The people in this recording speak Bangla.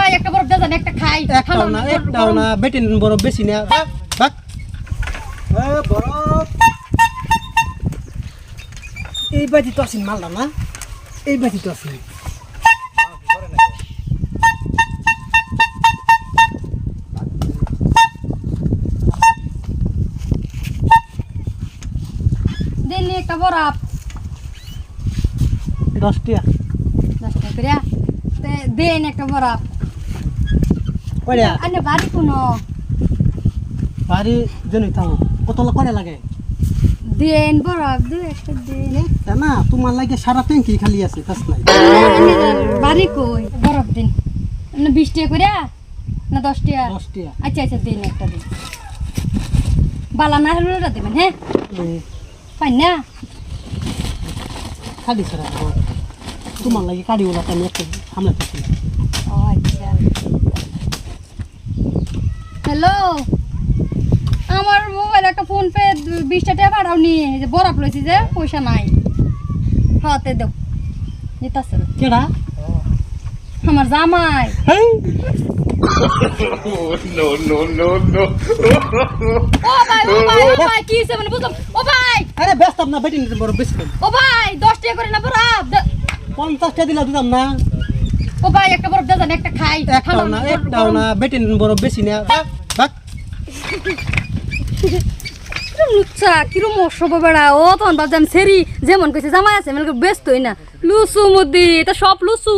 ভাই একটা বরফ দেন একটা খাই একটাও না বেটিন বরফ বেশি না বাক বরফ এই বাজি তো আছেন মালটা না এই বাজি তো আছেন দেন একটা বরফ 10 টাকা 10 টাকা করে দেন একটা বরফ কয়টা আনে বাড়ি কোনো বাড়ি জনই থাও কতলা করে লাগে দেন বরফ দে একটা দেন না তোমার লাগে সারা ট্যাঙ্কি খালি আছে কাজ নাই বাড়ি কই বরফ দিন না 20 টাকা করে না 10 টাকা 10 টাকা আচ্ছা আচ্ছা দিন একটা দিন বালা না হলো দেবেন হ্যাঁ পাই না খালি সারা তোমার লাগে কাড়ি ওলা আমি একটা হামলা করছি ও আচ্ছা হ্যালো আমার মোবাইল একটা ফোন পে 20 টাকা পাঠাও নি যে বরফ লইছি যে পয়সা নাই হাতে দাও নিতাছে কেডা আমার জামাই হেই no. ও ভাই কি হইছে মানে বুঝলাম ও ভাই আরে ব্যস্ত না বেটিন বরফ বেশি ও ভাই 10 টাকা করে না বরফ 50 টাকা দিলা দিলাম না ও ভাই একটা বরফ দেন একটা খাই একটাও না বেটিন বরফ বেশি না বাক লুচ্চা কিরম অসব বেড়া ও তখন ভাবছি আমি সেরি যেমন কইছে জামাই আছে মানে ব্যস্ত হই না লুচু মুদি এটা সব লুচু